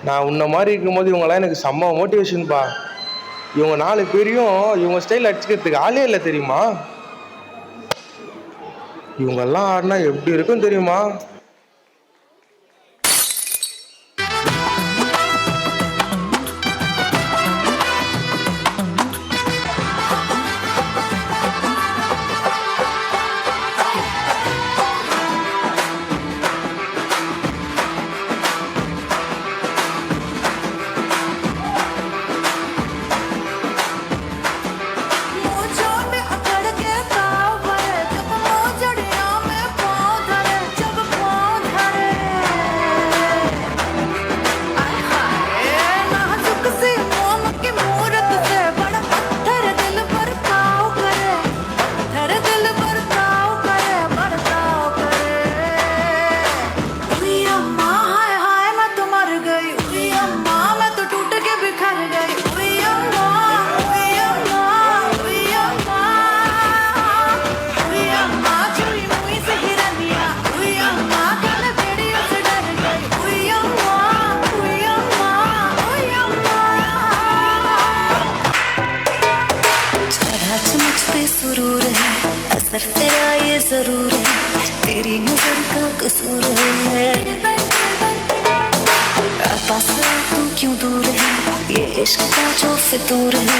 நான் உன்ன மாதிரி இருக்கும்போது இவங்கெல்லாம் எனக்கு செம்ம மோட்டிவேஷன்ப்பா. இவங்க 4 பேரையும் இவங்க ஸ்டைல் அடிச்சுக்கிறதுக்கு ஆளே இல்லை தெரியுமா? இவங்கெல்லாம் ஆடினா எப்படி இருக்கும் தெரியுமா? सुरूर है असर तेरा ये जरूर है तेरी नजर का कसूर है पास तू क्यों दूर है ये इश्क का जो फितूर है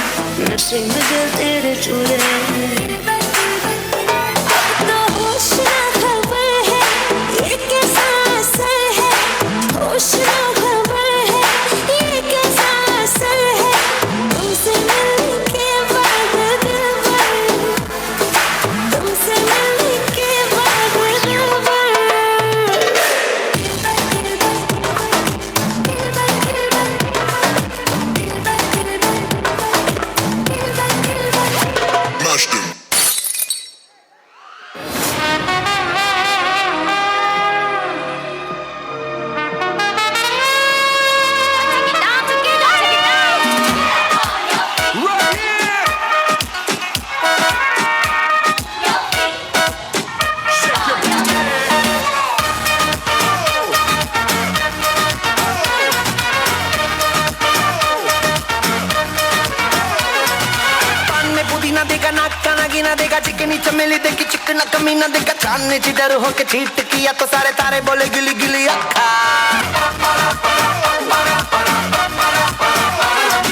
नशे में दिल तेरे चूर है तो होश ना खबर है ये कैसा असर है होश ना खबर है ये कैसा असर है तुमसे मिलने के बाद दिल देगा नाका नागिना देगा चिकनी चमेली देगी चिकना कमीना देगा चांदनी चिडर होके चीट किया तो सारे तारे बोले गिली गिली अक्का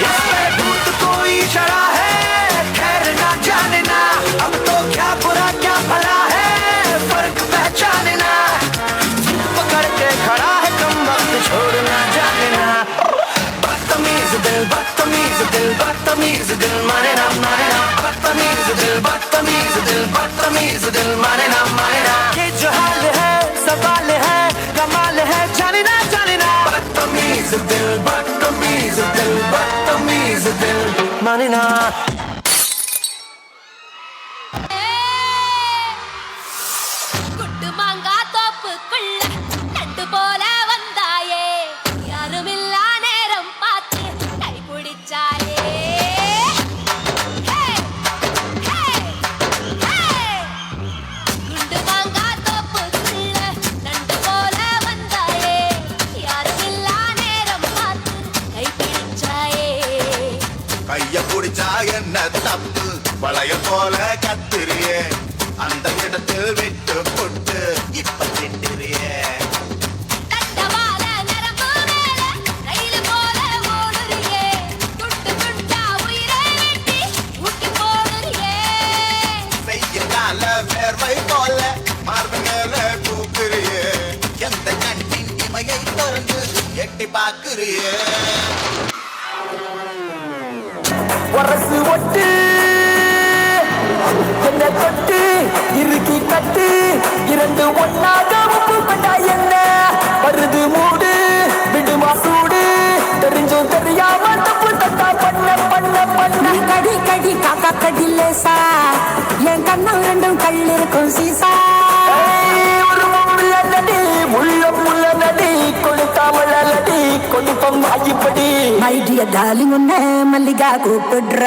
इसमें भूत कोई इशारा है खैर ना जाने ना अब तो क्या बुरा क्या भला है फर्क पहचाने ना पकड़ के खड़ा है कम वक्त छोड़ना जाने ना बदतमीज दिल माने ना बदतमीज दिल माने ना ये जो हाल है सवाल है कमाल है जाने ना बदतमीज दिल माने ना தப்பு பழைய போல கத்திரியே அந்த இடத்தில் விட்டு போட்டு இப்ப திட்டுறியே செய்யலால வேர்வை போல மார்பு மேல தூக்குறியே எந்த கண்ணின் இமையை திறந்து எட்டி பாக்குறியே வரசு ஒட்டு என்ன தொட்டு இறுக்கி கட்டு இரண்டு ஒன்னாக உப்பு பண்ணா என்ன வருது மூடு விடுமா சூடு தெரிஞ்சும் தெரியாம தப்பு தட்டா பண்ண பண்ண பண்ண கடி கடி காக்கா கடி லேசா என் கண்ணம் ரெண்டும் கல் இருக்கும் சீசா ஒரு முள்ள நடி முள்ள முள்ள நடி கொளுத்தாமல நடி கொளுப்பம் ஆகிப்படி மை டியர் டார்லிங் உன்னை மல்லிகா கூப்பிடுற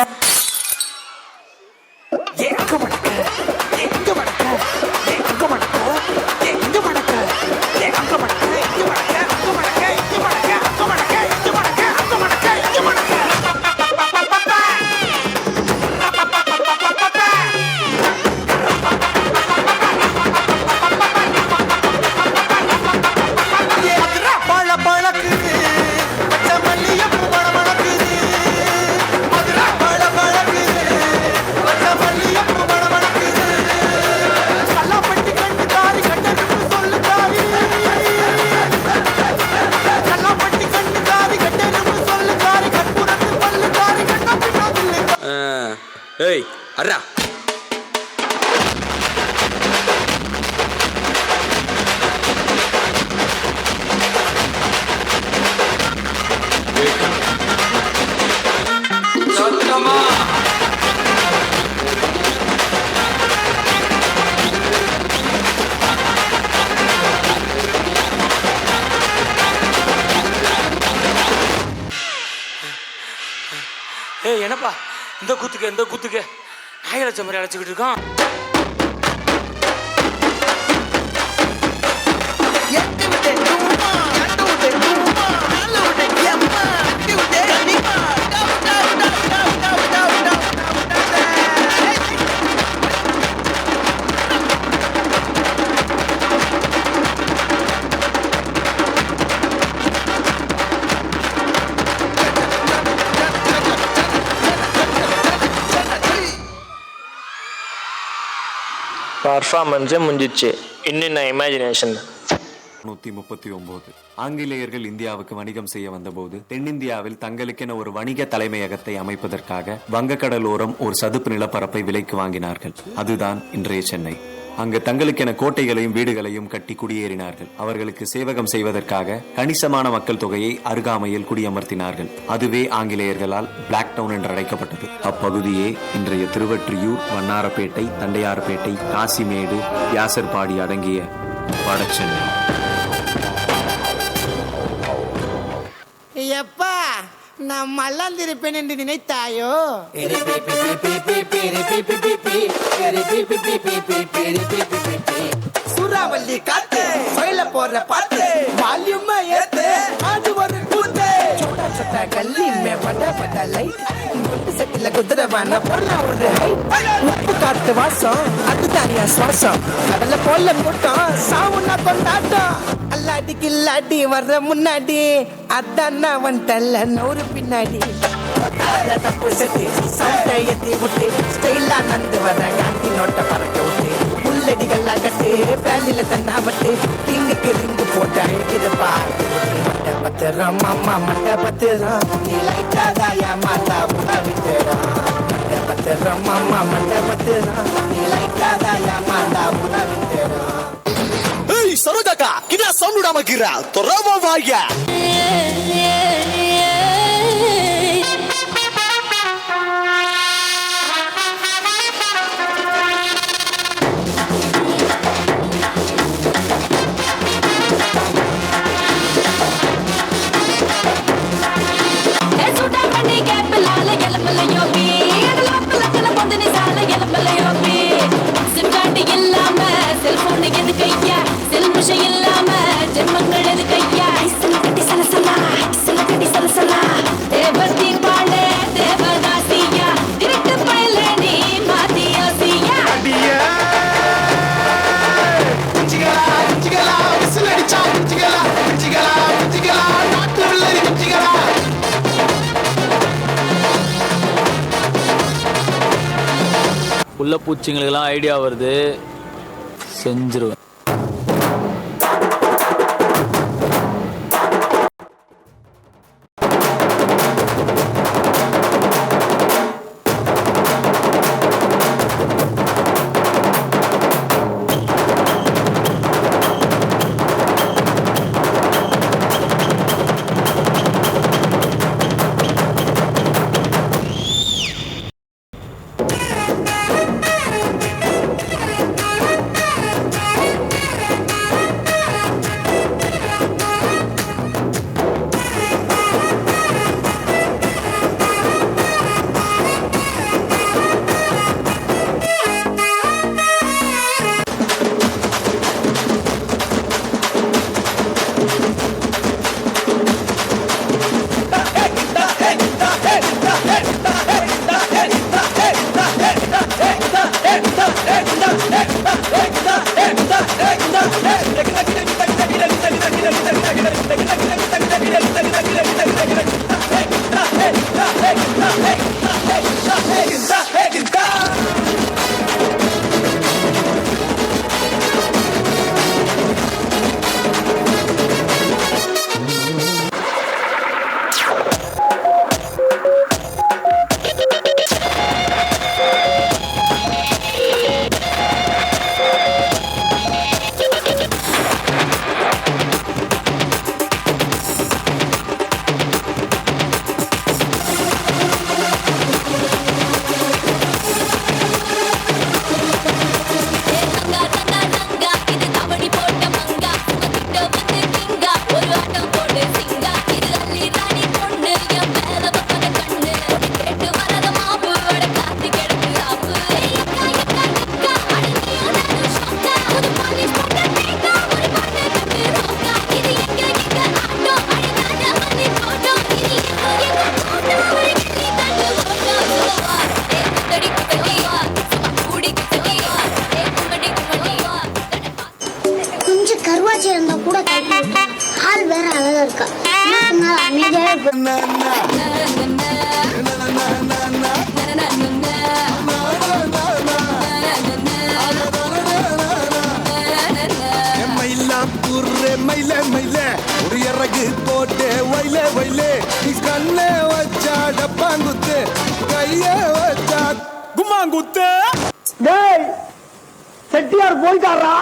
ஏய் அர்ரா ஏய் என்னப்பா இந்த கூத்துக்கு நாயலட்சம் மாதிரி அழைச்சிக்கிட்டு இருக்கான். பர்ஃபார்மன்ஸே முடிஞ்சிச்சு. இன்னும் நான் இமேஜினேஷன். 1939 ஆங்கிலேயர்கள் இந்தியாவுக்கு வணிகம் செய்ய வந்தபோது தென்னிந்தியாவில் தங்களுக்கென ஒரு வணிக தலைமையகத்தை அமைப்பதற்காக வங்கக்கடலோரம் ஒரு சதுப்பு நிலப்பரப்பை விலைக்கு வாங்கினார்கள். அதுதான் இன்றைய சென்னை. அங்கு தங்களுக்கென கோட்டைகளையும் வீடுகளையும் கட்டி குடியேறினார்கள். அவர்களுக்கு சேவகம் செய்வதற்காக கணிசமான மக்கள் தொகையை அருகாமையில் குடியமர்த்தினார்கள். அதுவே ஆங்கிலேயர்களால் பிளாக் டவுன் என்று அழைக்கப்பட்டது. அப்பகுதியே இன்றைய திருவொற்றியூர், வண்ணாரப்பேட்டை, தண்டையார்பேட்டை, காசிமேடு, வியாசர்பாடி அடங்கிய வடசென்னை. எப்பா நான் மல்லாந்திருப்பேன் என்று நினைத்தாயோ? சூறாவளி காத்து வயல போற பாட்டு வால்யூம் ஏத்து அது ஒரு கூத்து. छोटा छोटा गली में बड़ा बड़ा लाइट செட்டில குதிரவான பொண்ணா ஒரு உப்பு காத்து வாசம் அதுதான் என் சுவாசம். கடல போல கூட்டம் சாவுனா கொண்டாட்டம் அல்லாடி கில்லாடி வர்ற முன்னாடி அதான் நான் வந்துட்டல்ல நூறு பின்னாடி. தப்பு செட்டு சண்டை எத்தி விட்டு ஸ்டைலா நந்து வர காந்தி நோட்ட பறக்க விட்டு புல்லடிகள்லாம் கட்டு பேலில தன்னா வட்டு திங்குக்கு ரிங்கு போட்டு அழைக்கிறப்பா. மட்ட பத்திரம் அம்மா மட்ட பத்திரம் நீ லைட்டாதாயா மாத்தா உணவிட்டுறான். மட்ட பத்திரம் அம்மா மட்ட பத்திரம் நீ லைட்டாதாயா மாத்தா உணவிட்டுறான். ஏய் சரோஜாக்கா கிடா சவுண்ட் விடாம கிரா தொரவா வாயா. உள்ள பூச்சிங்களுக்கெல்லாம் ஐடியா வருது, செஞ்சிருவேன். நாள் அமைதியாவே போ- ஒரு இறகு போட்டு வயல வயல நீ கண்ண வச்சா டப்பாங்குத்து கைய வச்சா கும்மாங்குத்து. டேய் செட்டியார் போயிட்டாரா?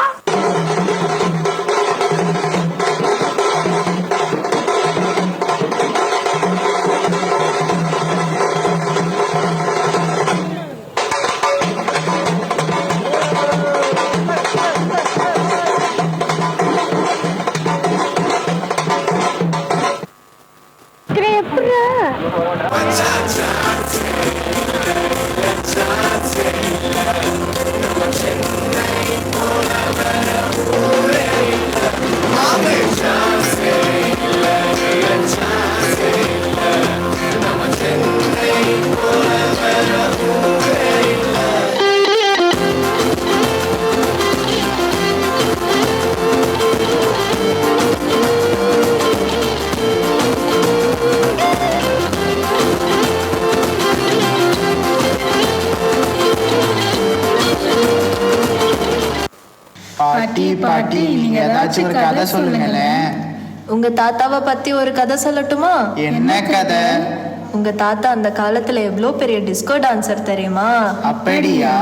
பாட்டி பாட்டி நீங்க ஏதாச்சும் ஒரு கதை சொல்லுங்களேன். உங்க தாத்தாவை பத்தி ஒரு கதை சொல்லட்டுமா? என்ன கதை? உங்க தாத்தா அந்த காலத்துல எவ்வளோ பெரிய டிஸ்கோ டான்சர் தெரியுமா? அப்படியா?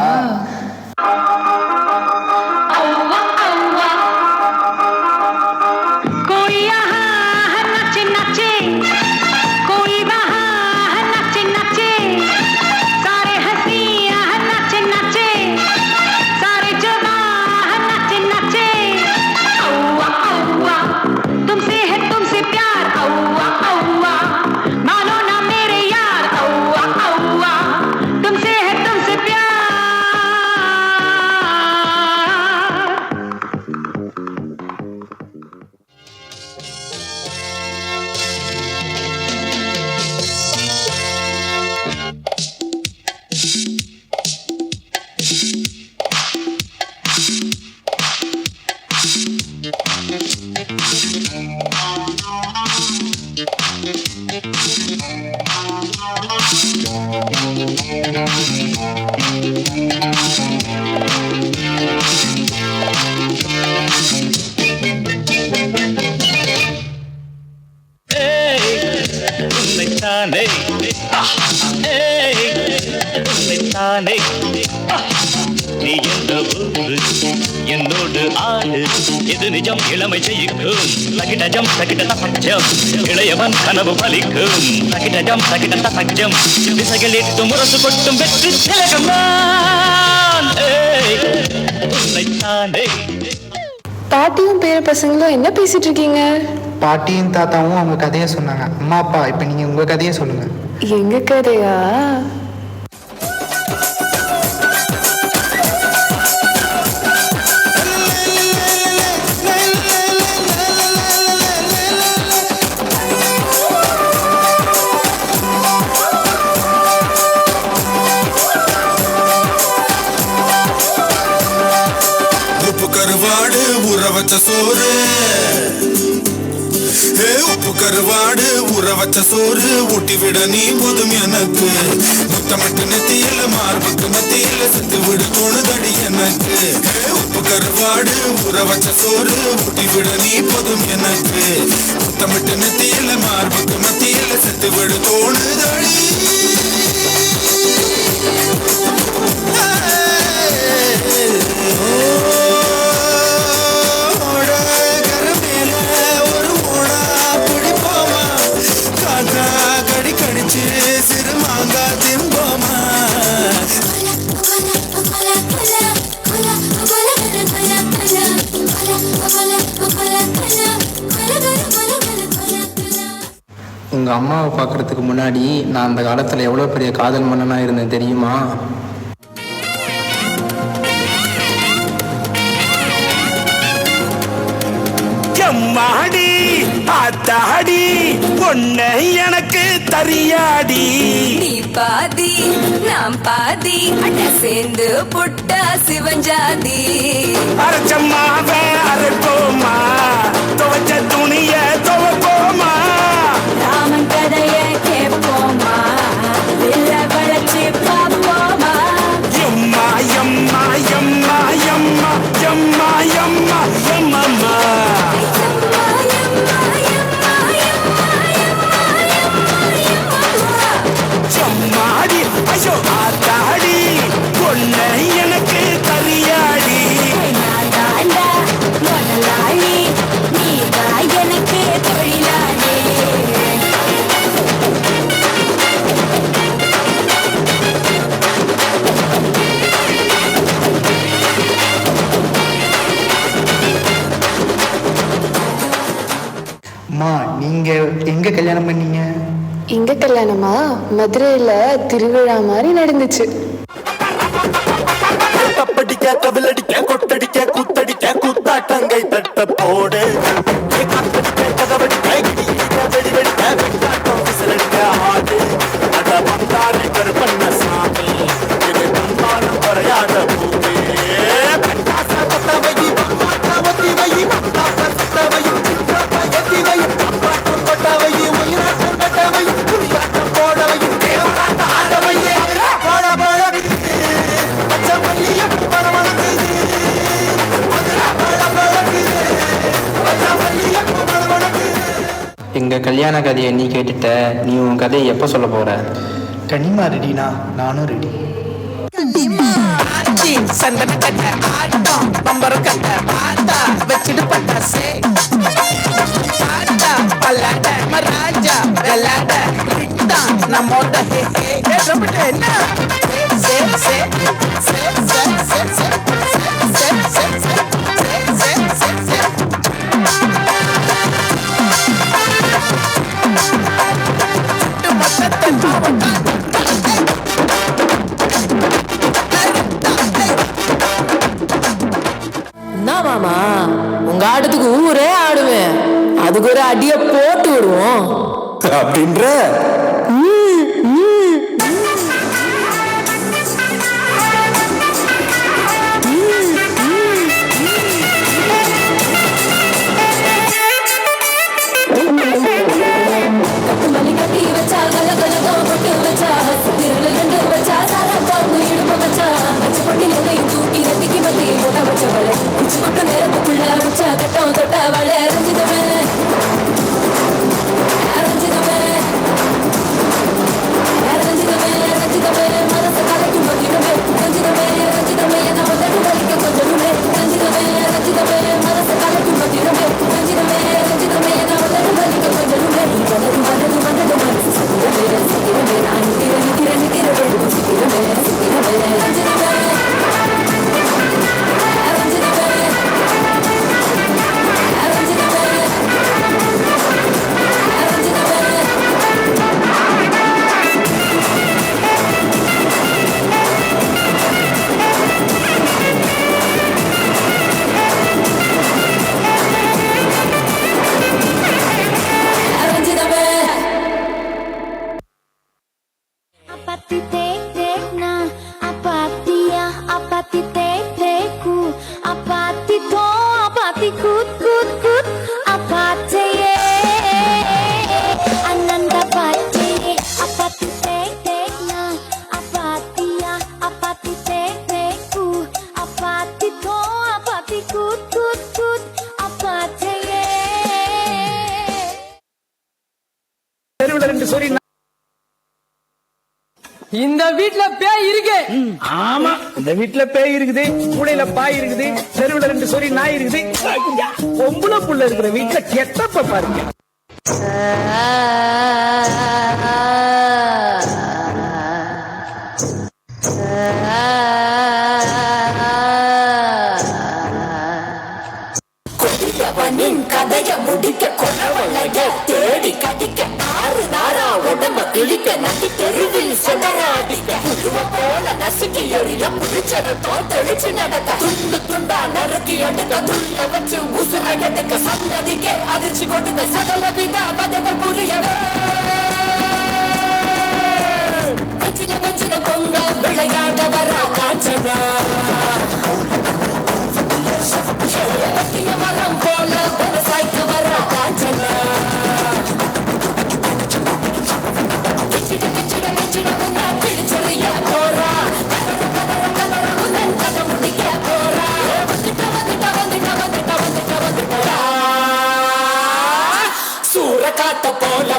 நீ என்ற ஊரு என்னோடு ஆடு எது நிஜம் இளமை ஜெயிக்கும் தகிடஜம் தகிட சத்தியம் இளையவன் கனவு பலிக்கும் தகிடஜம் தகிட சத்தியம் திசைகள் எட்டு முரசு கொட்டும் வெற்றி திலகம் நான் உன்னைத்தானே. பாட்டியும் பேர பசங்களும் என்ன பேசிட்டு இருக்கீங்க? பாட்டியும் தாத்தாவும் அவங்க கதையை சொன்னாங்க. அம்மா அப்பா இப்ப நீங்க உங்க கதையை சொல்லுங்க. எங்க கதையா? உப்பு கருவாடு ஊற வச்ச சோறு, உப்பு கருவாடு ஊற வச்ச சோறு ஊட்டி விட நீ போதும் எனக்கு. முத்தமட்டு நெத்தியில மார்புக்கு மத்தியில செத்து விட தோணுதடி எனக்கு. உப்பு கருவாடு ஊற வச்ச சோறு ஊட்டி விட நீ போதும் எனக்கு. முத்தமட்டு நெத்தியில மார்புக்கு மத்தியில செத்து விட தோணுதடி. உங்க அம்மாவை பார்க்கறதுக்கு முன்னாடி நான் அந்த காலத்துல எவ்வளவு பெரிய காதல் மன்னனா இருந்தேன் தெரியுமா? எம்மாடி ஆத்தாடி பொண்ணு எனக்கு தரியாடி. நீ பாதி நாம் பாதி அட சேர்ந்து புட்டா சிவஞ்சாதி. அரைச்சம்மாவே அரைப்போமா, துவைச்ச துணிய துவைப்போமா, எங்கே கல்யாணம் பண்ணீங்க? இங்க கல்யாணமா? மதுரையில திருவிழா மாதிரி நடந்துச்சு. கப்படிக்க கவிலடிக்க கொட்டடிக்க கூத்தடிக்க கூத்தாட்டங்கை தட்ட போடு கதவடிக்க வெடிக்க வெட்டாட்டம் விசிலடிக்க ஆடு அட வந்தாரை கருப்பண்ண சாமி இது தந்தானம் குறையாத பூமி எங்கள் கல்யாண கதையை நீ கேட்டுட்ட, நீ உன் கதையை எப்போ சொல்ல போகிற? கனிமா ரெடினா நானும் ரெடி. சந்தன கட்ட ஆட்டம் பம்பரம் கட்ட பாட்டா வச்சுட்டு பட்டாசே பாட்டா பல்லாட மராஜா வெள்ளாட நம்மோட என்ன சே சே சே சே சே சே சே சே சே சே மாமா உங்க ஆட்டத்துக்கு ஊரே ஆடுவேன், அதுக்கு ஒரு அடிய போட்டு விடுவோம் அப்படின்ற. இந்த வீட்டுல பேய் இருக்கு. ஆமா, இந்த வீட்டுல பேய் இருக்குது, கூடையில பாய் இருக்குது, தெருவுல 2 சொறி நாய் இருக்குது. பொம்பளை புள்ள இருக்கிற வீட்டுல கெட்டப்ப பாருங்க. கதைய முடிக்க கொண்டவளைய தேடி கடிக்க 6 நாரா உடம்ப கிழிக்க நட்டி தெருவில் செடராடிக்க புதுவ போல நசுக்கி எறிய புடிச்சத தோத்தெளிச்சு நடக்க துண்டு துண்டா நறுக்கி எடுக்க துள்ள வச்சு உசுர எடுக்க சந்ததிக்கே அதிர்ச்சி கொடுக்க சகல வித பதங்கள் புரியவே வச்சின பொங்க விளையாட வர காஞ்சனா மரம் போல விவசாய்க்கு வர காஞ்சனா பிடிச்சறிய போறா முடிக்க போறா வந்துட்டா சூற காத்த போல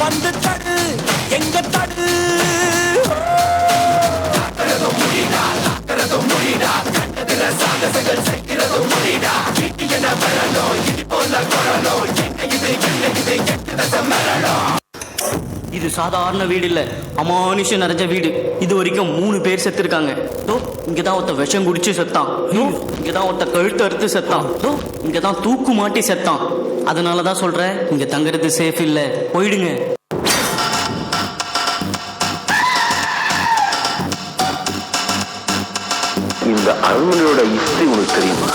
வந்து தடு எங்க தடு இது சாதாரண வீடு இல்ல, அமானுஷம் நிறைஞ்ச வீடு. இது வரைக்கும் 3 பேர் செத்துருக்காங்க. இங்கதான் ஒருத்த விஷம் குடிச்சு செத்தான். இங்கதான் ஒருத்த கழுத்து அறுத்து செத்தான். இங்கதான் தூக்கு மாட்டி செத்தான். அதனாலதான் சொல்றேன், இங்க தங்குறது சேஃப் இல்ல, போயிடுங்க. இந்த அரண்மனையோட ஹிஸ்டரி உனக்கு தெரியுமா?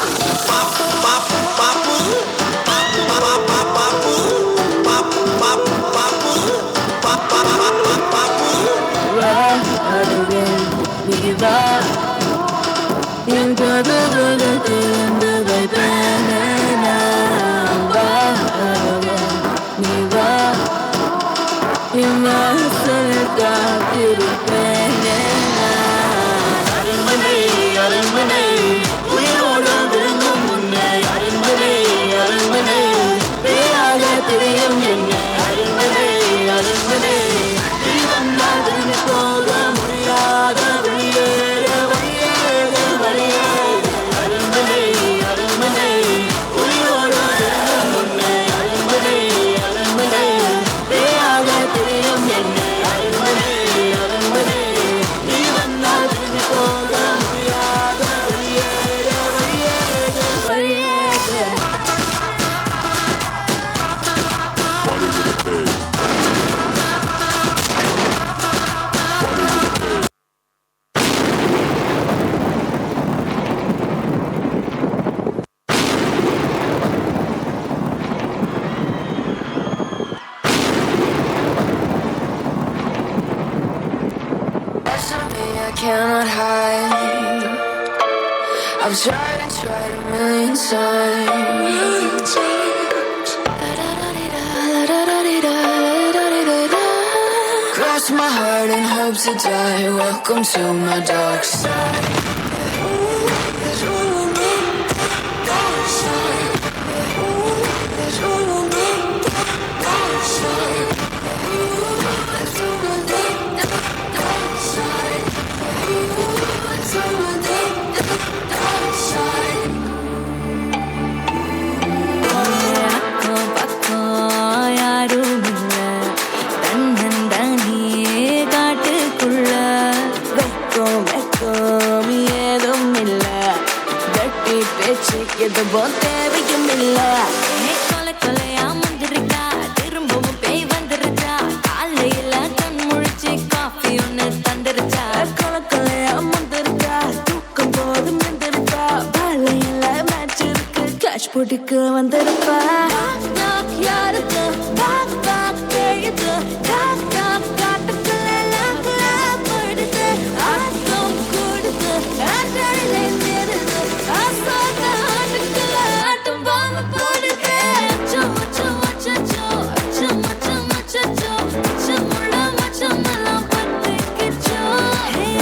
Cannot hide. I've tried and tried a million times. Cross my heart and hope to die. Welcome to my dark side. எதுவும் தேவையும் இல்ல. கொலை கொலையா வந்திருக்கா, திரும்பவும் பேய் வந்துருச்சா, காலையில கண் முழிச்சு காஃபி ஒண்ணு தந்துருச்சா. கொலை கொலையா வந்திருக்கா, தூக்கம் போதும் வந்துருக்கா, வேலையில மேட்ச் இருக்கு, கேஷ் போட்டுக்கு வந்திருப்பா. யாருக்கு எழுது காட்டுக்குள்ள படுது, ஆட்டம் கொடுத்து ஆட்டடில நிறுது, ஆட்டம் பாம்பு போடுது. அச்சம் அச்சம் அச்சச்சோ, அச்சம் அச்சம் அச்சச்சோ, அச்சமுள்ள மச்சமெல்லாம் பத்திக்கிச்சோ.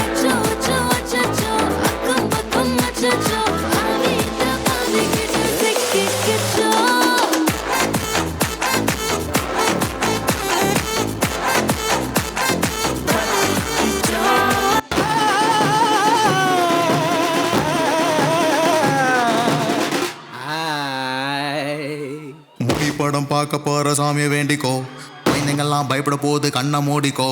அச்சம் அச்சம் அச்சச்சோ, அக்கம் பக்கம் அச்சச்சோ, ஆவிட்ட பாதிக்கிட்டு சிக்கிக்கிச்சோ. படம் பார்க்க போற சாமியை வேண்டிக்கோ, குழந்தைங்கெல்லாம் பயப்பட போது கண்ணை மூடிக்கோ.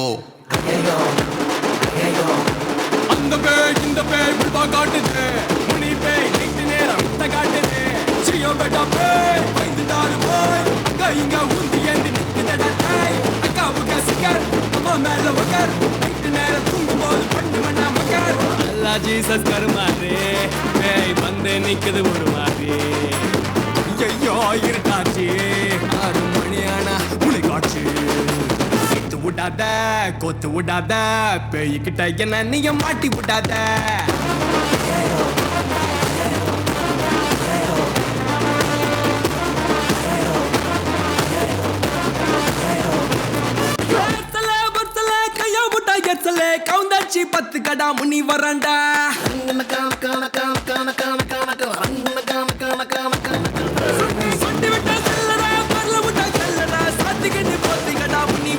அந்த பேய் இந்த பேய் விழுதா காட்டுது, முனி பேய் நைட்டு நேரம் வித்த காட்டுது. சியோ பெட்டா பேய் பயந்துட்டாரு போய், அங்க இங்க ஊந்தி ஏந்தி நிக்குதடா தாய். அக்காவுக்கு சிக்கர் அம்மா மேல வக்கர், நைட்டு நேரம் தூங்கும் போது பண்ணு மண்ணா மக்கர். அல்லா ஜீசஸ் கருமாறு பேய் வந்து நிக்குது ஒரு மாதிரி. ஐயோ இருட்டாச்சு 6 மணி ஆனா முளை காட்சி. விட்டு விடாத கொத்து விடாத, பேய்கிட்ட என்ன நீங்க மாட்டி விடாத. கையா விட்டா எத்தல கவுந்தாச்சி 10 கடா முனி வரண்டா. சொட்டி விட்டா செல்லடா, பரல விட்டா செல்லடா, சாத்திக்கிட்டு 10 கடா முனி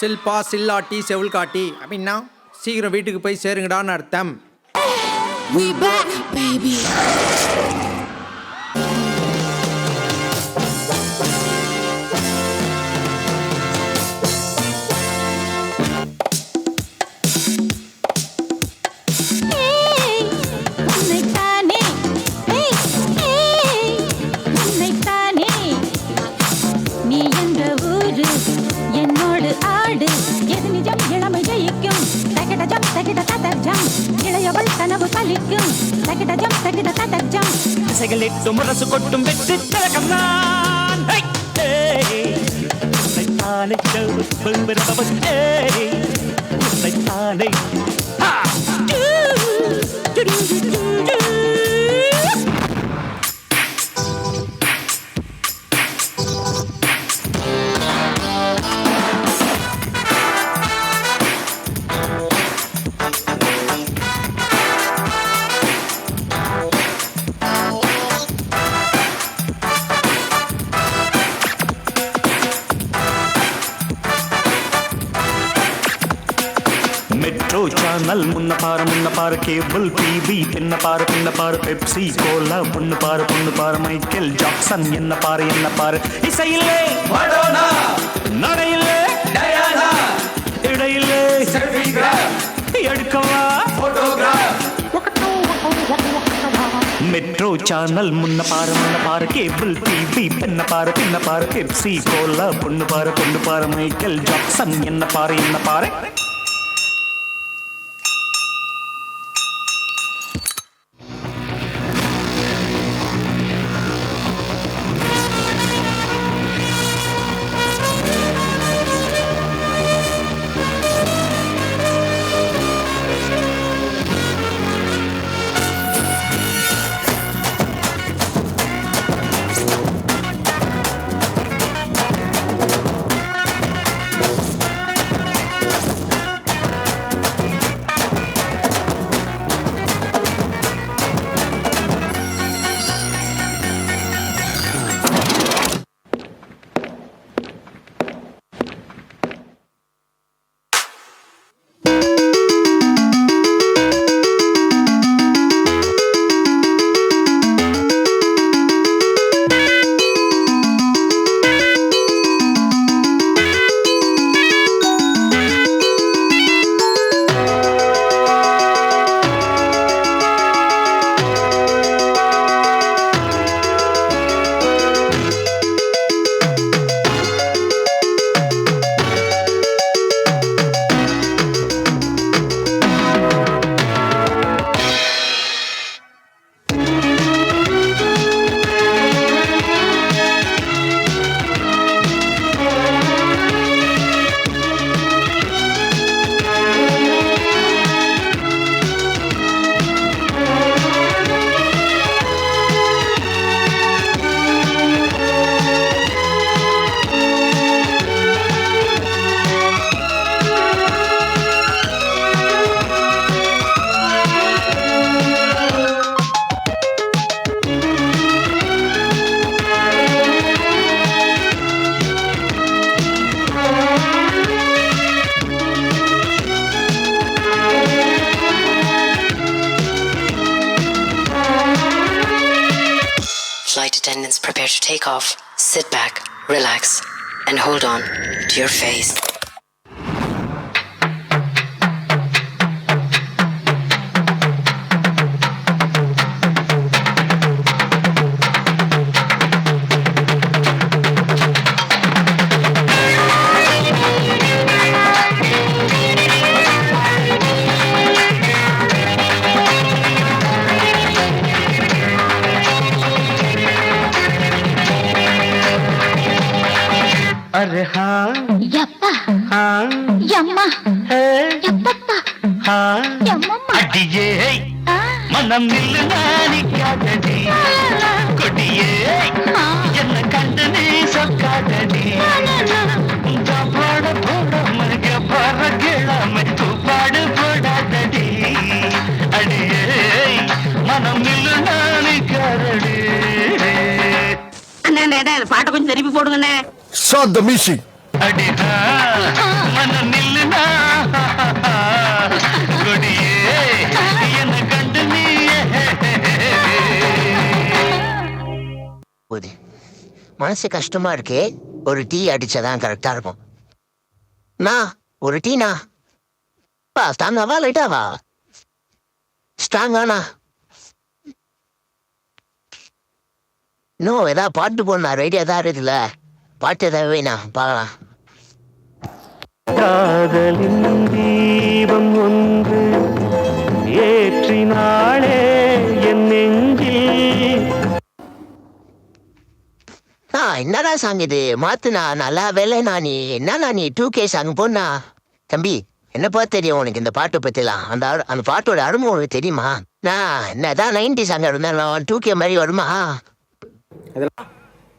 சில்பா சில்லாட்டி செவுள் காட்டி அப்படின்னா சீக்கிரம் வீட்டுக்கு போய் சேருங்கடான்னு அர்த்தம். We back, baby. முரசு கொட்டும் வெற்றி திலகம் நான். உன்னைத்தானே உன்னைத்தானே மெட்ரோ சேனல் முன்ன பாரு கேபிள் டிவி பின்ன பாரு பெப்சி கோலா பொண்ணு பாரு மைக்கேல் ஜாக்சன் என்ன பாரு இசையிலே மடோனா நடையிலே டயானா இடையிலே செல்ஃபிகிராஃப் எடுக்கவா போட்டோகிராஃப். மெட்ரோ சேனல் முன்ன பாரு கேபிள் டிவி பின்ன பாரு பெப்சி கோலா பொண்ணு பாரு மைக்கேல் ஜாக்சன் என்ன பாரு. Flight attendants prepare to take off. Sit back, relax, and hold on to your face. अरे हाँ ಯಪ್ಪ हाँ ಯಮ್ಮ है ಯಪ್ಪಪ್ಪ हाँ ಯಮ್ಮಮ್ಮ अडिये मனம் நில்லானிக்காதடி கொடியே என்ன கண்டு நீ சொக்காதடி பாட போட மருக பறகிழமை தூப்பாடு போடாதடி அடியே மனம் நில்லானிக்காதடி. பாட்டை கொஞ்சம் திருப்பி போடுங்கண்ணே. Start the music. அடிஹா மன மனசு கஷ்டமா இருக்கு. ஒரு டீ அடிச்சாதான் கரெக்டா இருக்கும். ஒரு டீனா ஸ்ட்ராங்காவா லைட்டாவா? ஸ்ட்ராங்கானா இன்னும் ஏதாவது பாட்டு போடணும். ஐடியா தான் இருக்குல்ல, பாட்டு ஏதாவது வேணா பார்க்கலாம். காதலின் தீபம் ஒன்று ஏற்றினாளே என் நெஞ்சில். என்னடா சாங் இது மாத்துனா? நல்லா வேலைண்ணா. நீ என்னண்ணா நீ 2K சாங் போனா? தம்பி என்னப்பா தெரியும் உனக்கு இந்த பாட்டை பத்திலாம்? அந்த பாட்டோட அருமை உனக்கு தெரியுமா? நான் என்னதான் 90 சாங் இருந்தாலும் 2K மாதிரி வருமா?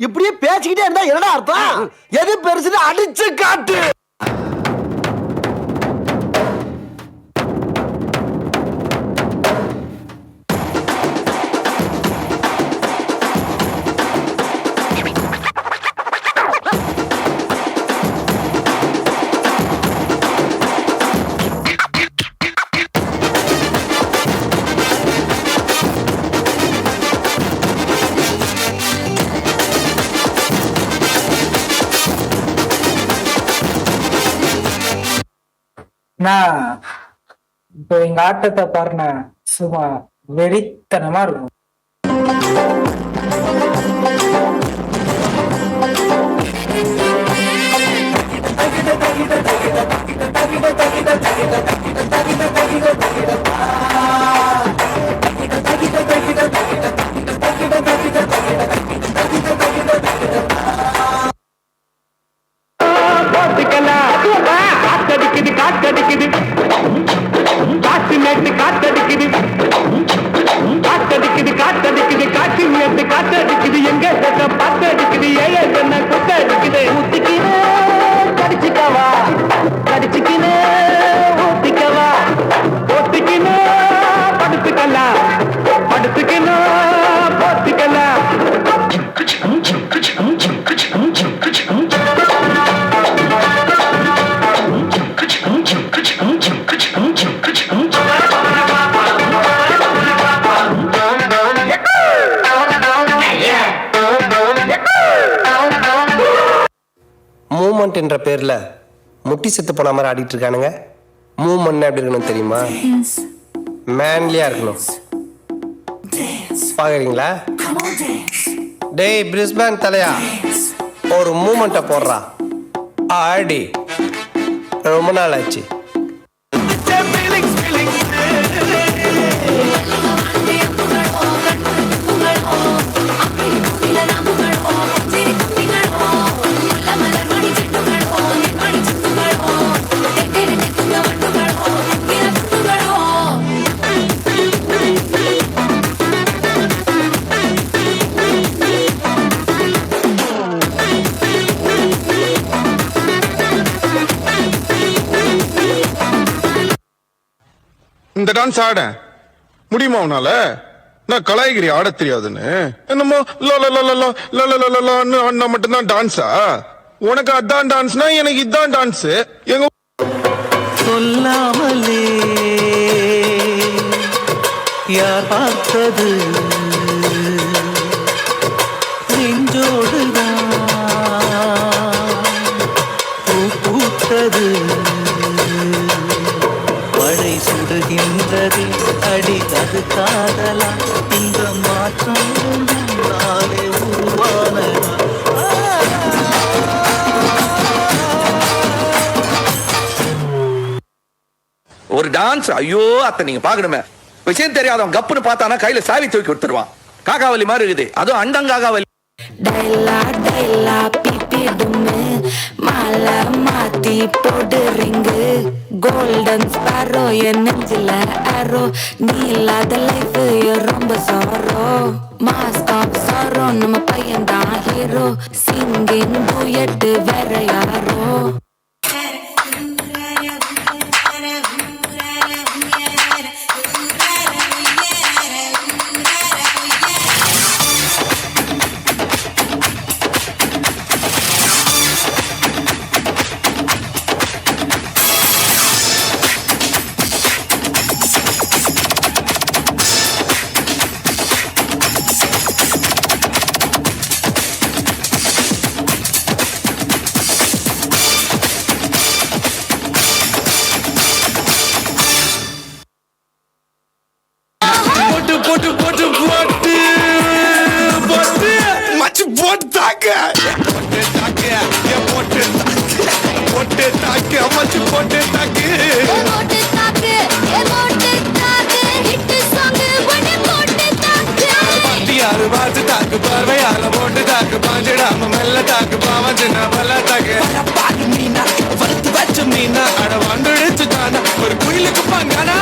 இப்படியே பேசிக்கிட்டே இருந்தா என்னடா அர்த்தம்? எது பெருசுன்னு அடிச்சு காட்டு. இப்போ எங்க ஆட்டத்தை பாருங்க, சும்மா வெறித்தனமா இருக்கும். காத்தடிக்குது காத்தடிக்குது காற்று நேற்று காத்தடிக்குது காத்தடிக்குது காத்தடிக்குது காற்று நேற்று காத்தடிக்குது எங்க சட்ட பாத்தடிக்குது ஏழை சொன்ன குத்தடிக்குது ஊத்திக்கினே கடிச்சுக்கவா கடிச்சுக்கினே ஊத்திக்கவா ஊத்திக்கினே படுத்துக்கலாம் படுத்துக்கினே போத்திக்கலாம். மூமெண்ட் என்ற பேர்ல முட்டி செத்து போன மாதிரி ஆடிட்டு இருக்கானுங்க. மூமெண்ட் எப்படி இருக்கணும் தெரியுமா? மேன்லியா இருக்கணும். பாக்குறீங்களா? டேய் பிரிஸ்பேன் தலையா, ஒரு மூமெண்ட்டை போடுறா, ஆடி. ரொம்ப நாள் ஆச்சு. இந்த டான்ஸ் ஆட முடியுமா உன்னால? நான் கலாய்கிரி ஆட தெரியாதுன்னு என்னமோ ஆடினா மட்டும்தான் டான்ஸா? உனக்கு அதான் டான்ஸ்னா எனக்கு இதான் டான்ஸ். எங்க சொல்லாமலே யார் பார்த்தது நெஞ்சோடுதான் பூ பூத்தது மழை சுடுகின்றது அடி அது காதலா இந்த மாற்றம் நாளே உருவானதா? ஒரு டான்ஸ் ஐயோ அத்தை நீங்க பாக்கணுமே. விஷயம் தெரியாதவன் கப்புன்னு பார்த்தானா கையில சாவி தூக்கி கொடுத்துருவான். காக்காவலி மாதிரி இருக்குது, அதுவும் அண்டங்காகாவலி. டைலா டைலா பிபி டும்மு மாலை மாத்தி போடு ரிங்கு கோல்டன் ஸ்பாரோ என் நெஞ்சில ஆரோ நீ இல்லாத லைஃப் ரொம்ப சாரோ மாஸ்க் ஆஃப் சாரோ நம்ம பையன் தான் ஹீரோ சிங்கிங் டூயட் வேற யாரோ. தாக்கு பாஞ்சிடாம மெல்ல தாக்கு பாவம் சின்ன பல்ல தாக்கு பாரு மீனா வறுத்து வச்ச மீனா அட வந்துடுச்சு தானா ஒரு குயிலுக்கு பங்கானா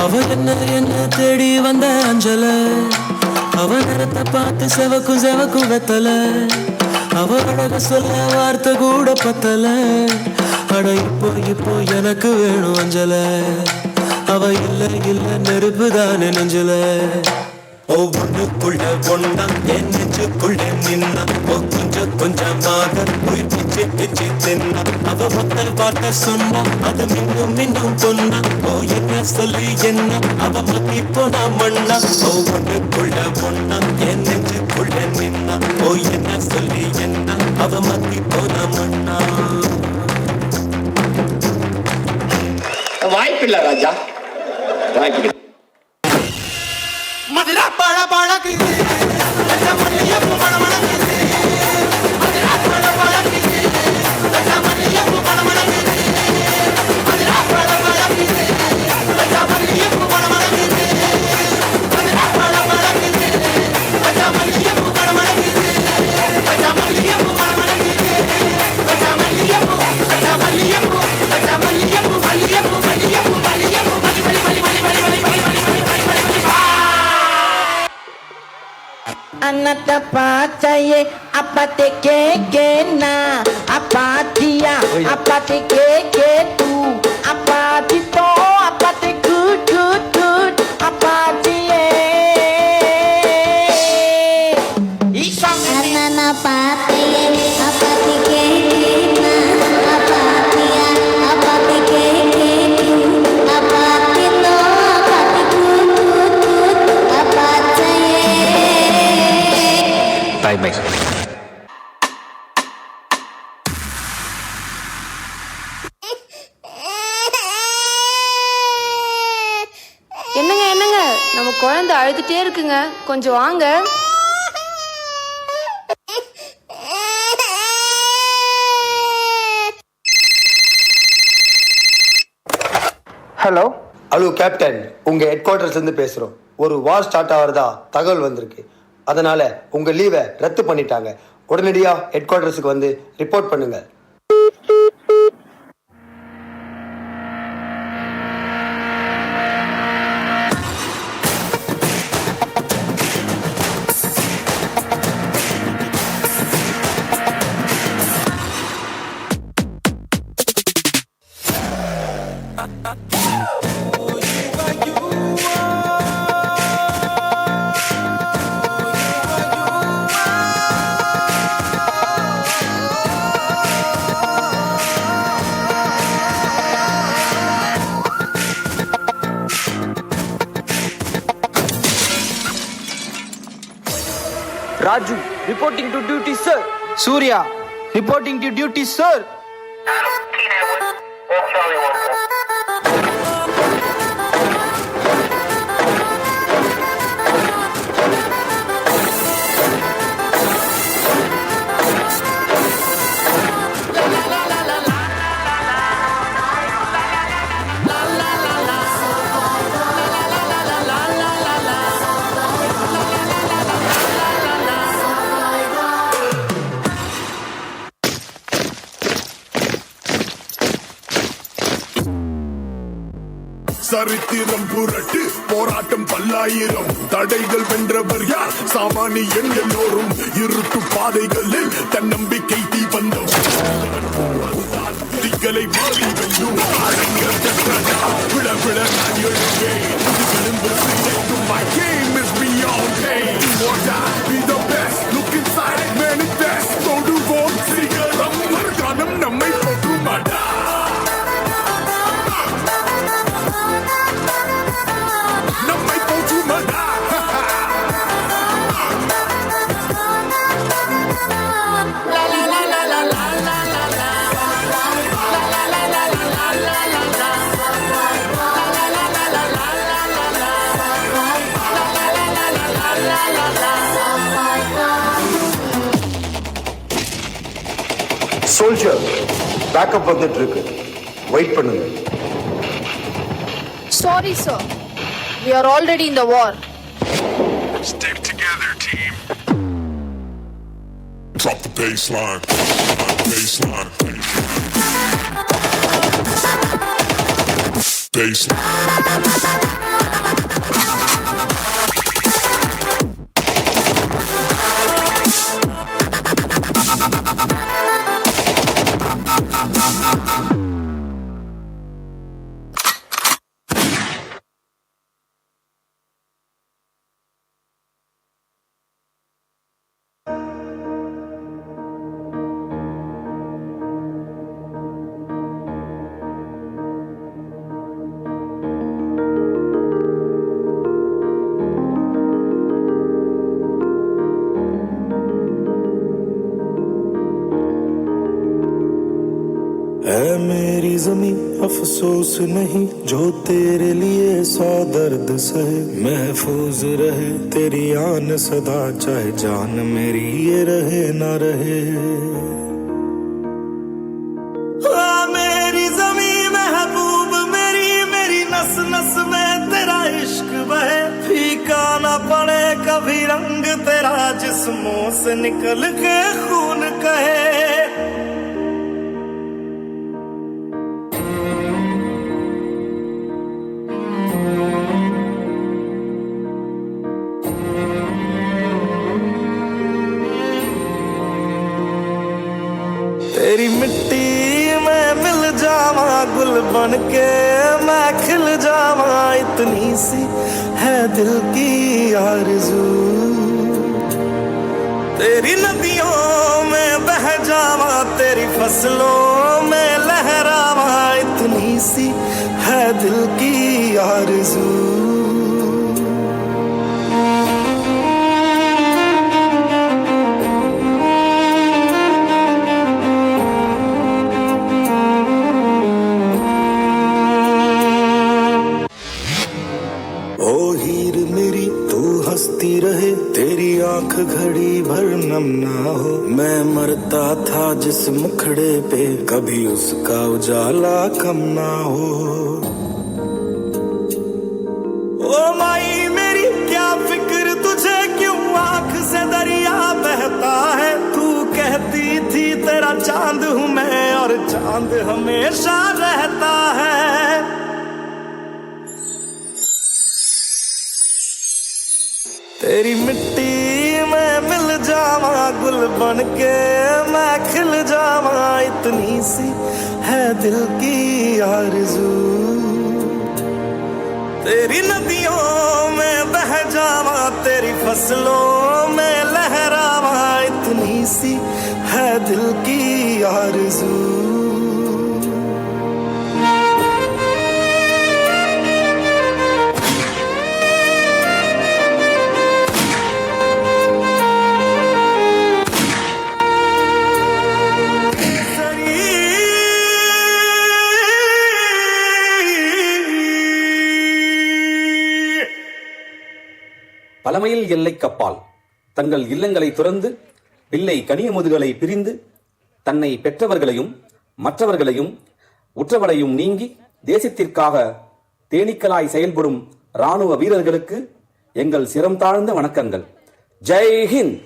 அவ என்ன தேடி வந்த அஞ்சல அவ நேரத்தை பார்த்து செவக்கும் வெத்தல அவ அழக சொல்ல வார்த்தை கூட பத்தல அட இப்போ எனக்கு வேணும் அஞ்சல அவ இல்ல நெருப்பு தானே நெஞ்சல ஒவ்வொன்றுக்குள்ள ஒன்னா என் நெஞ்சுக்குள்ள நின்னா கொஞ்சமாக உயிர் பிச்சு தின்னா அவ மக்கள் பார்த்த சொன்னா அது மின்னும் பொன்னா ஓ என்ன சொல்லி என்ன அவ மக்கி போனா மண்ணா ஒவ்வொன்றுக்குள்ள ஒன்னா என் நெஞ்சுக்குள்ள நின்னா ஓ என்ன சொல்லி என்ன அவ மக்கி போனா மண்ணா. வாய்ப்பில்லை ராஜா, வாய்ப்பில்லை. மதுரா பழ பழக்குது மல்லியப்பூ மணமணக்குது மதுரா பழ பழக்குது மல்லியப்பூ மணமணக்குது மதுரா பழ பழக்குது மல்லியப்பூ மணமணக்குது மதுரா பழ பழக்குது மல்லியப்பூ மணமணக்குது மல்லியப்பூ மணமணக்குது மல்லியப்பூ மல்லியப்பூ மல்லியப்பூ மல்லியப்பூ மல்லியப்பூ Anata pacaye apate keke na apatia apate keke tu apati to apate good apatie Anana pacaye apate keke na apatia apate keke tu apati to apate good apatie. Bye. என்னங்க நம்ம குழந்தை அழுதுட்டே இருக்குங்க, கொஞ்சம் வாங்க. ஹலோ கேப்டன், உங்க head குவார்டர்ஸ்ல இருந்து பேசுறோம். ஒரு வார் ஸ்டார்ட் ஆகிறதா தகவல் வந்திருக்கு. அதனால உங்க லீவை ரத்து பண்ணிட்டாங்க. உடனடியா ஹெட் குவார்டர்ஸுக்கு வந்து ரிப்போர்ட் பண்ணுங்க. Raju, reporting to duty, sir. Surya, reporting to duty, sir. சரித்திரம் புரட்டு போராட்டம் பல்லாயிரம் தடைகள் வென்றவர் யார் சாமானியன் எல்லோரும் இருட்டு பாதைகளில் தன்னம்பிக்கை தீபந்தம் திகளை மாறி வெல்லும் விழ விழ நான் எழுவேன் My game is beyond pain or die be the best look inside manifest தொடுவோம் சிகரம் மறுகாலம் நம்மை போற்றுமாடா நம்மை போற்றுமாடா சோல்ஜர் பேக்கப் வந்துட்டு இருக்கு, வெயிட் பண்ணுங்க. Sorry sir, We are already in the war. Stick together, team. Drop the baseline. Baseline. Baseline. है मेरी ज़मीं अफसोस नहीं जो तेरे लिए 100 दर्द सहे महफूज रहे तेरी आन सदा चाहे जान मेरी ये रहे ना रहे मेरी ज़मीं महबूब मेरी मेरी नस नस में तेरा इश्क बहे फीका ना पड़े कभी रंग तेरा जिस्मों से निकल के खून कहे तेरी मिट्टी में मिल जावा गुल बन के मैं खिल जावा इतनी सी है दिल की आरज़ू तेरी नदियों में बह जावा तेरी फसलों में लहरावा इतनी सी है दिल की आरज़ू हंसती रहे तेरी आंख घड़ी भर नम ना हो मैं मरता था जिस मुखड़े पे कभी उसका उजाला कम ना हो ओ माई मेरी क्या फिक्र तुझे क्यों आंख से दरिया बहता है तू कहती थी तेरा चांद हूँ मैं और चांद हमेशा रहता है तेरी मिट्टी में मिल जावा गुल बन के मैं खिल जावा इतनी सी है दिल की आरज़ू तेरी नदियों में बह जावा तेरी फसलों में लहरावा इतनी सी है दिल की आरज़ू பழமையில் எல்லைக்கப்பால் தங்கள் இல்லங்களை துறந்து பிள்ளை கனியமுதுகளை பிரிந்து தன்னை பெற்றவர்களையும் மற்றவர்களையும் உற்றவரையும் நீங்கி தேசத்திற்காக தேனீக்களாய் செயல்படும் இராணுவ வீரர்களுக்கு எங்கள் சிரம் தாழ்ந்த வணக்கங்கள். ஜெய் ஹிந்த்.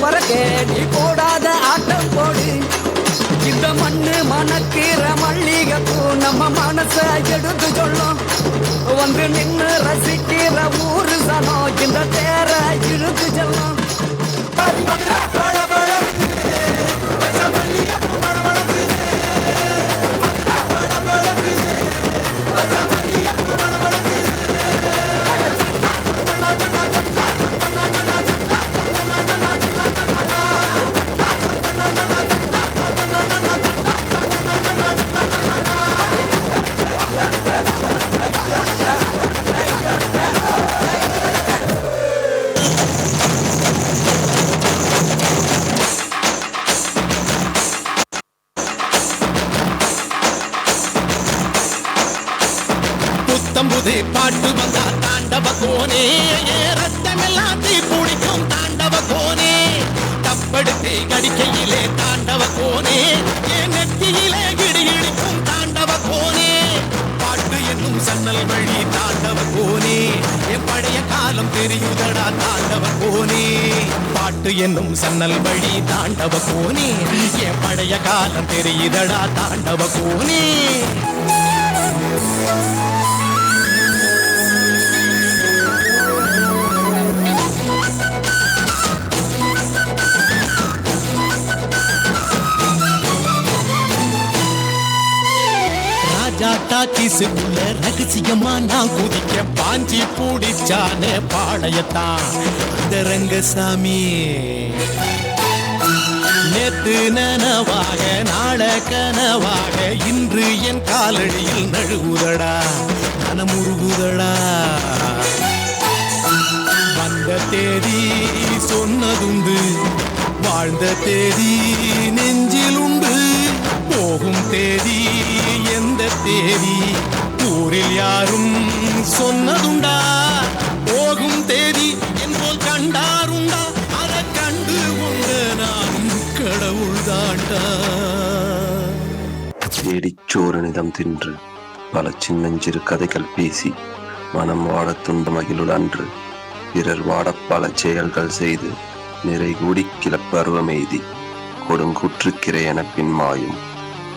பறக்க நீ போடாத ஆட்டம் போடு இந்த மண்ணு மணக்கிற மல்லிகைப்பூ நம்ம மனச எடுத்து சொல்லும் வந்து நின்று ரசிக்கிற ஊரு சனம் இந்த தேர இழுத்து செல்லும் பாட்டு வந்தா தாண்டவ கோனே ரத்தமெல்லாம் தீ பிடிக்கும் தாண்டவ கோனே தப்படுத்தி கடிக்கையிலே தாண்டவ கோனே என் நெத்தியிலே கிடி இடிக்கும் தாண்டவ கோனே பாட்டு என்னும் சன்னல் வழி தாண்டவ கோனே என் பழைய காலம் தெரியுதடா தாண்டவ கோனே பாட்டு என்னும் சன்னல் வழி தாண்டவ கோனே என் பழைய காலம் தெரியுதடா தாண்டவ கோனே ராஜாட்டா கிசுக்குள்ள ரகசியமா நான் குதிக்க பாஞ்சி பூடிச்சானே பாளையத்தான் அந்த ரங்கசாமி நேத்து நனவாக நாள கனவாக இன்று என் காலடியில் நழுவுதடா மனமுருகுதடா வந்த தேதி சொன்னதுண்டு வாழ்ந்த தேதி நெஞ்சில் உண்டு போகும் தேதி எந்த தேதி ஊரில் யாரும் சொன்னதுண்டா போகும் தேதி என்போல் கண்டாருண்டா அதை கண்டு கொண்ட நானும் கடவுள் தாண்டா தேடிச்சோரனிதம் தின்று பல சின்னஞ்சிறு கதைகள் பேசி மனம் வாட துண்ட மகிழுள் அன்று பிறர் வாட பல செயல்கள் செய்து நிறை கூடி கிளப்பருவமெய்தி கொடுங்குற்றுக்கிறை என பின்மாயும்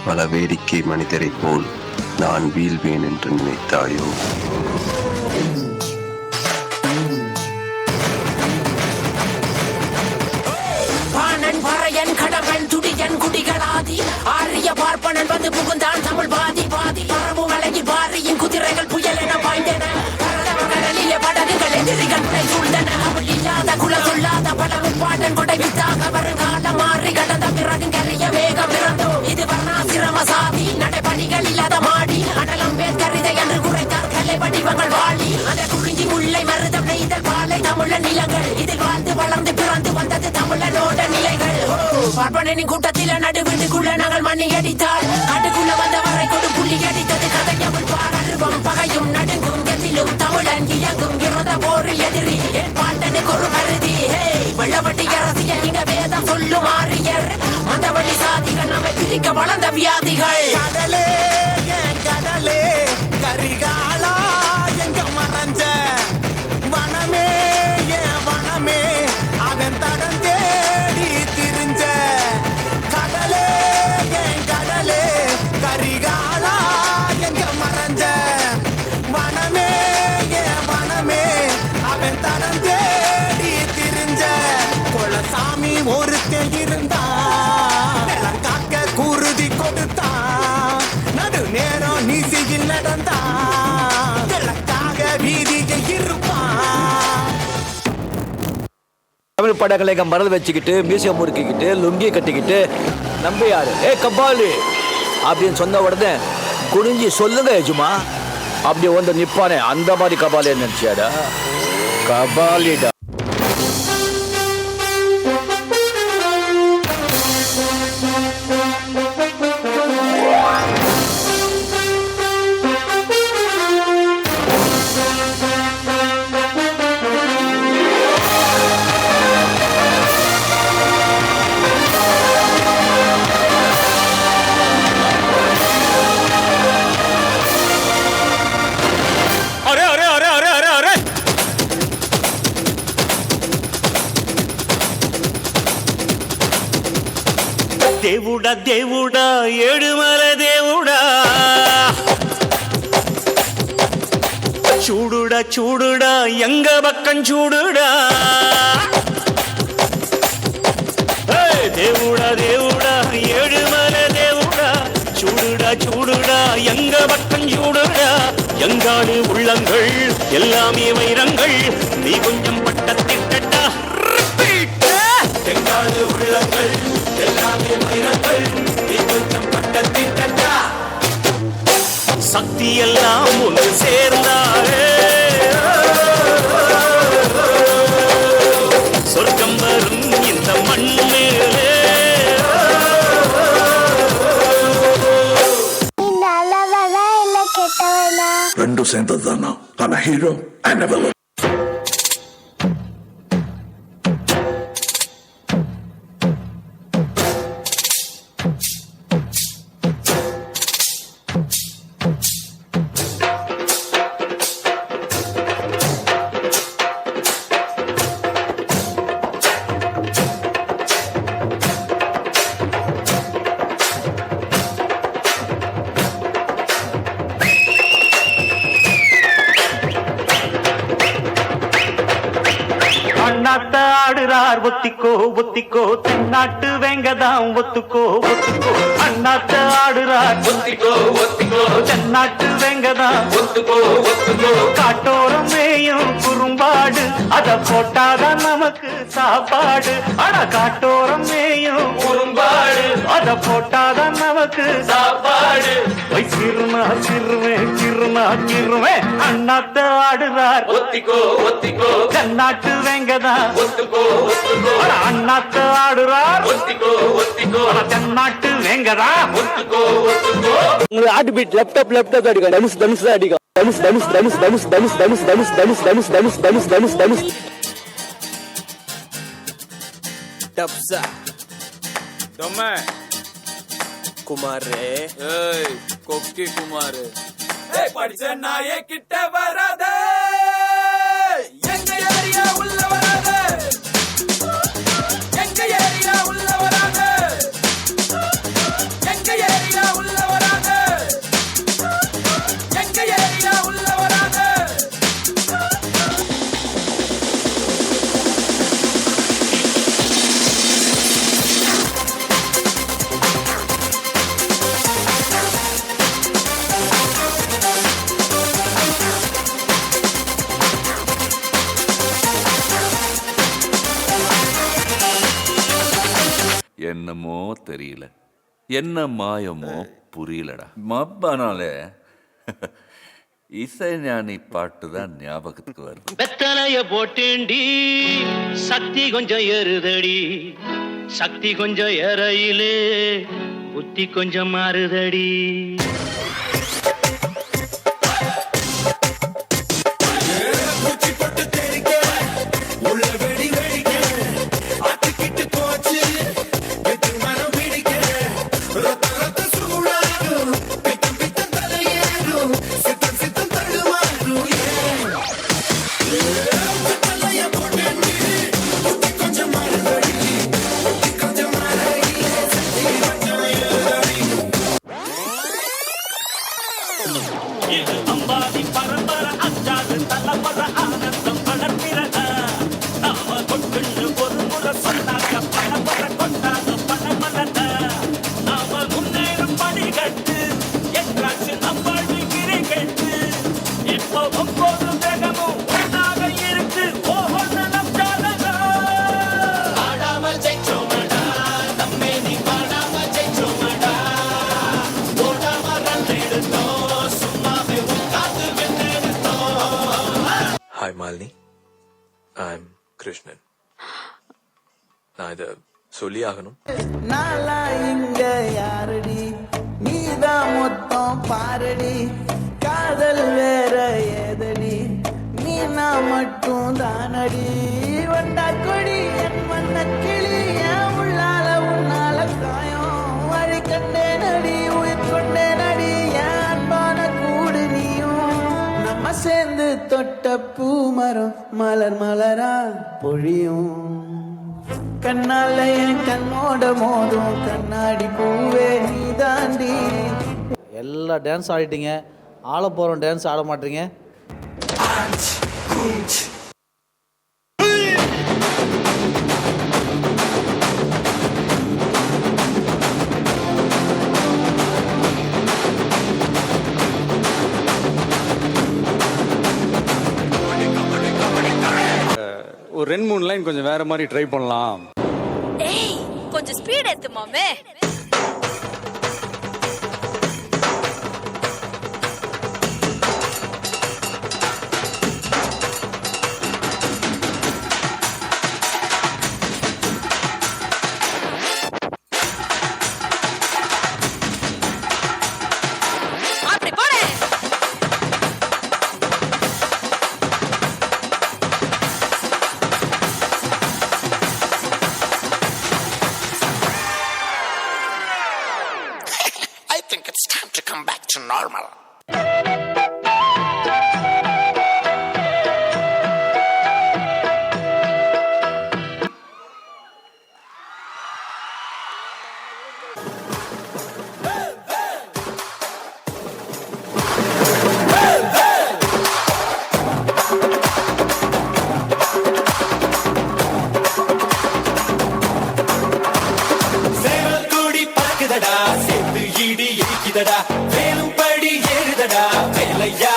பல வேடிக்கை மனிதரை போல் நான் வீழ்வேன் என்று நினைத்தாயோ பாணன் பறையன் கடவன் துடியன் குடிகளாதி ஆரிய பார்ப்பனன் வந்து புகுந்தான் தமிழ் பாதி பாதி பரவு வழங்கி பாரியின் குதிரைகள் புயல் என பாய்ந்தன கடலிலே படகுகள் எதிரிகள் புடை சூழ்ந்தன அவள் இல்லாத குல சொல்லாத பலவும் பாட்டன் கொடை வித்தாக வருங்காலம் மாறி கடந்த பிறகு கரிய வேகம் பிறந்தோ இது வர்ணாசிரம சாதி நடைபடிகள் இல்லாத மாடி அடலம் பேர்கரிதை என்று குறைத்தார் கலை வடிவங்கள் வாழி அந்த குறிஞ்சி முல்லை மருதம் நெய்தல் பாலை தமிழன் நிலங்கள் இதில் வாழ்ந்து வளர்ந்து பிறந்து வந்தது தமிழனோட நிலைகள் பார்ப்பனின் கூட்டத்தில நடுவீட்டுக்குள்ள நாங்கள் மண்ணி அடித்தாள் காட்டுக்குள்ள வந்தவரை கொண்டு புள்ளி அடித்தது கதையவள் பாரருவம் பகையும் நடுங்கும் எதிலும் தமிழன் இயங்கும் இறந்த போர் எதிரி என் பாட்டனுக்கு ஒரு கருதி வெள்ளவட்டி அரசியல் இங்க வேதம் சொல்லும் ஆரியர் மந்தவழி சாதிகள் நம்மை பிரிக்க வளர்ந்த வியாதிகள் கடலே கடலே கரிகாலா எங்க மறைஞ்ச வனமே என் வனமே அவன் தடம் தேடி திரிஞ்ச கடலே என் கடலே கரிகாலா எங்க மறைஞ்ச வனமே என் வனமே அவன் தடம் தேடி திரிஞ்ச கொலசாமி ஒருத்தன் இருந்தா காக்க குருதி கொடுத்தா நடு நேரம் நீசியில் நடந்தா கிழக்காக வீதியில் இருப்பான் தமிழ் படக்கலைக்கம் மறந்து வச்சுக்கிட்டு மியூசியம் முறுக்கிக்கிட்டு லுங்கி கட்டிக்கிட்டு நம்பியாரு கபாலி அப்படின்னு சொன்ன உடனே குனிஞ்சி சொல்லுங்க எஜுமா அப்படி வந்து நிப்பானே அந்த மாதிரி கபாலி நினைச்சியாடா கபாலிடா దేవుడా దేవుడా ఏడుమల దేవుడా చూడుడా చూడుడా ఎంగ పక్కం చూడుడా దేవుడా దేవుడా ఏడుమల దేవుడా చూடுடா చూடுடா எங்க பக்கம் சூடுடா எங்காடு உள்ளங்கள் எல்லாமே வைரங்கள் நீ கொஞ்சம் பட்டத்திட்டா எங்காடு உள்ளங்கள் எல்லாமே வைரங்கள் நீ கொஞ்சம் பட்டத்திட்டா சக்தி எல்லாம் ஒன்று சேர்ந்தாரே சொர்க்கம் வரும் இந்த மண் மேலே రెండు சேர்ந்ததுதானா ஆனா ஹீரோ அண்ட் வில்லன் ஆடுறார் ஒத்திக்கோ ஒத்திக்கோ தென்னாட்டு வேங்கதான் ஒத்துக்கோ ஒத்துக்கோ அண்ணாத்த ஆடுறார் ஒத்திக்கோ ஒத்திக்கோ தென்னாட்டு வேங்கதான் ஒத்துக்கோ ஒத்துக்கோ காட்டோரம் மேயும் குறும்பாடு அத போட்டாதான் நமக்கு சாப்பாடு ஆனா காட்டோரம் மேயும் குறும்பாடு அத போட்டாதான் நமக்கு சாப்பாடு சிறுனா சிறுவேன் சிறுனா சிறுவேன் அண்ணாத்த ஆடுறார் ஒத்திக்கோ ஒத்திக்கோ தென்னாட்டு வேங்கதான் ஒத்துக்கோ ஒத்துக்கோ அண்ணாத்த ஆடுறார் ஒத்திக்கோ ஒத்திக்கோ தென்னாட்டு வேங்கதா ஒத்துக்கோ ஒத்துக்கோ உங்களுக்கு ஹார்ட் பீட் லெப்டாப் அடிக்கும் தனுஷ் தனுஷ் தான் அடிக்கும் தனுஷ் தனுஷ் தனுஷ் தனுஷ் தனுஷ் தனுஷ் தனுஷ் தனுஷ் தனுஷ் தனுஷ் தனுஷ் தனுஷ் தனுஷ் டப்ஸா தொம்மை குமாரே ஏய் கொக்கி குமாரே ஏய் படிச்ச நாயே கிட்ட வராதே எங்க ஏரியா உள்ள வராதே எங்க ஏரியா உள்ள வராதே எங்க ஏரியா உள்ள வராதே எங்க ஏரியா உள்ள வராதே என்னமோ தெரியல என்ன மாயமோ புரியலடா மப்பானாலே இசைஞானி பாட்டு தான் ஞாபகத்துக்கு வருது. வெத்தலைய போட்டேண்டி சக்தி கொஞ்சம் ஏறுதடி சக்தி கொஞ்சம் ஏறையிலே புத்தி கொஞ்சம் மாறுதடி Hi Malini, I'm Krishnan. நான் இதை சொல்லி ஆகணும். நாளா இங்க யாரடி நீதான் மொத்தம் பாரடி காதல் வேற ஏதடி நீ நான் மட்டும் தானடி வண்டா கொடி என் மண்ண கிளி என் உள்ளால உன்னால காயம் வழி கண்டே நடி உயிர் கொண்டே நடி என் அன்பான கூடு நீயும் நம்ம சேர்ந்து தொட்ட பூ மரம் மலர் மலரா பொழியும் கண்ணால என் கண்ணோட மோதும் கண்ணாடி பூவே நீ தாண்டி. எல்லா டான்ஸ் ஆடிட்டீங்க, ஆட போகிறோம் டான்ஸ் ஆட மாட்டீங்க. ஒரு 2-3 லைன் கொஞ்சம் வேற மாதிரி ட்ரை பண்ணலாம். ஏய் கொஞ்சம் ஸ்பீட் ஏத்து மாமே. அப்படி போடு. I think it's time to come back to normal. சேவல் கூடி பறக்குதடா, சேர்த்து இடி இடிக்குதடா, வேலும் படி ஏறுதடா வேலையா.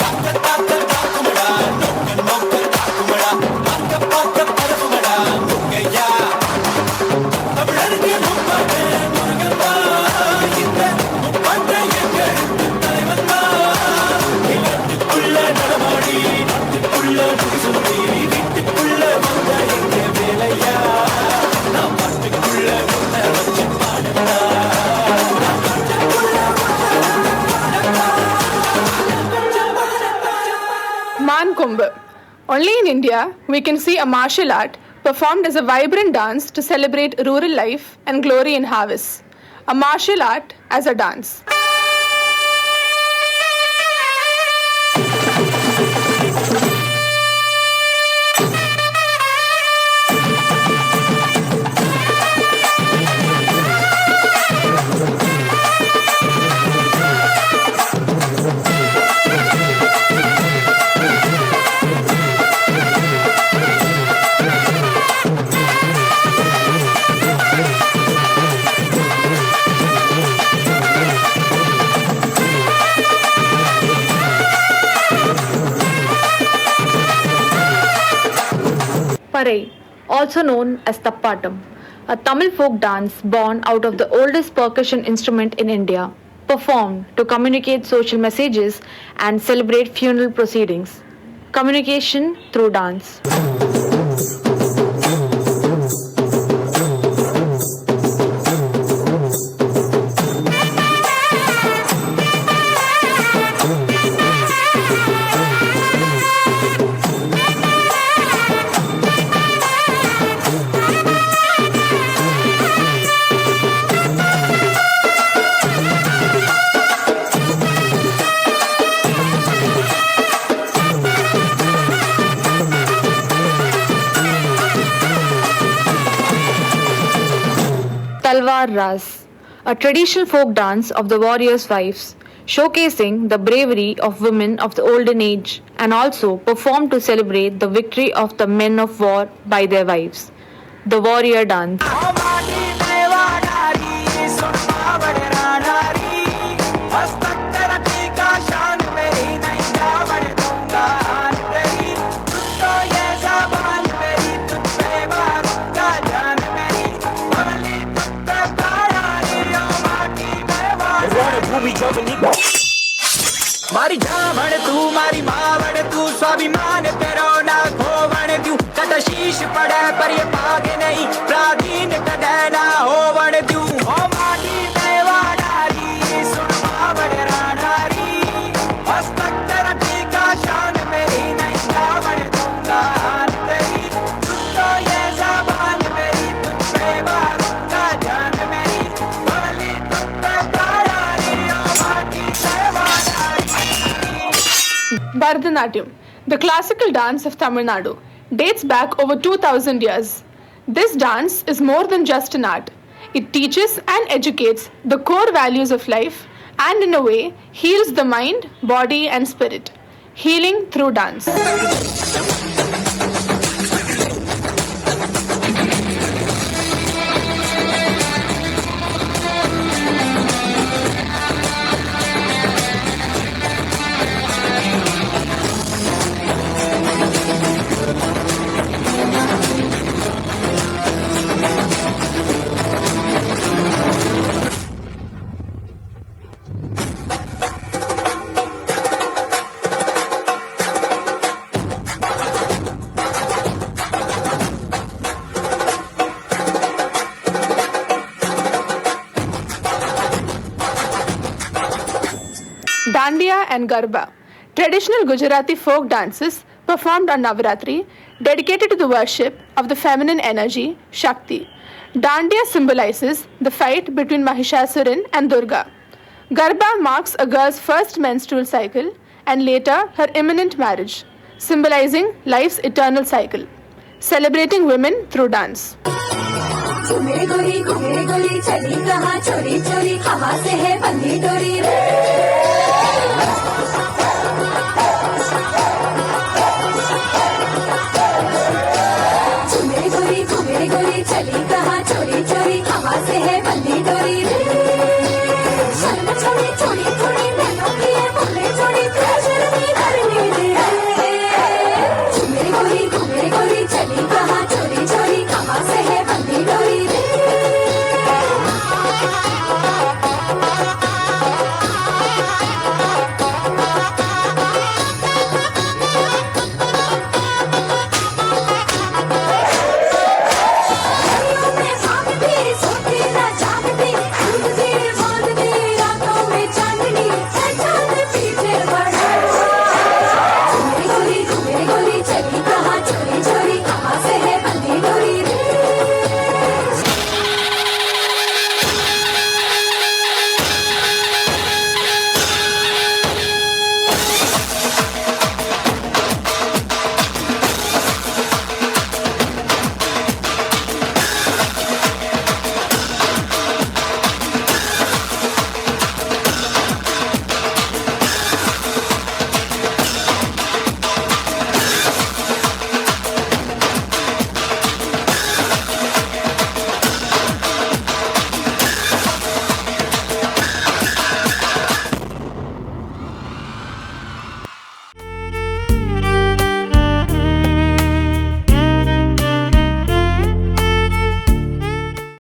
தாக்க தாக்க தாக்குமடா, நோக்க நோக்க தாக்குமடா, பார்க்க பார்க்க பரவுமடா முங்கையா. தமிழருக்கு முப்பாட்டு முருகன்பா, இந்த முப்பாட்டை எங்களுக்கு தலைவன் தான். வீட்டுக்குள்ள நடமாடி, நாட்டுக்குள்ள முடிசூடி, வீட்டுக்குள்ள வந்த எங்க வேலையா. நான் பாட்டுக்குள்ள உன்னை வச்சு பாடுறா. Mankumbh. Only in India, we can see a martial art performed as a vibrant dance to celebrate rural life and glory in harvest. A martial art as a dance. Parai, also known as Tappatam, a Tamil folk dance born out of the oldest percussion instrument in India, performed to communicate social messages and celebrate funeral proceedings. Communication through dance. Talwar Ras, a traditional folk dance of the warriors' wives, showcasing the bravery of women of the olden age and also performed to celebrate the victory of the men of war by their wives. The warrior dance. मारी जामण तू मारी मावण तू स्वाभिमान तेरो ना खोवण तू cut शीश पड़े पर ये पागे नहीं प्राधीन कदे ना होवण तू ओ माटी देवा डारी सुन मावण रानारी हस्तक तेरा टीका शान मेरी नहीं गावण दूंगा हाथ तेरी तुझ तो ये ज़बान मेरी तुझ पे मारूंगा जान मेरी भवली तुझ पे प्यारी ओ माटी देवा Bharatanatyam, the classical dance of Tamil Nadu, dates back over 2000 years. This dance is more than just an art. It teaches and educates the core values of life and in a way heals the mind, body and spirit. Healing through dance. Dandiya and Garba, traditional Gujarati folk dances performed on Navaratri, dedicated to the worship of the feminine energy, Shakti. Dandiya symbolizes the fight between Mahishasuran and Durga. Garba marks a girl's first menstrual cycle and later her imminent marriage, symbolizing life's eternal cycle, celebrating women through dance. घूमे गोरी चली कहाँ चोरी चोरी कहाँ से है बंदी डोरी रे घूमे गोरी चली कहाँ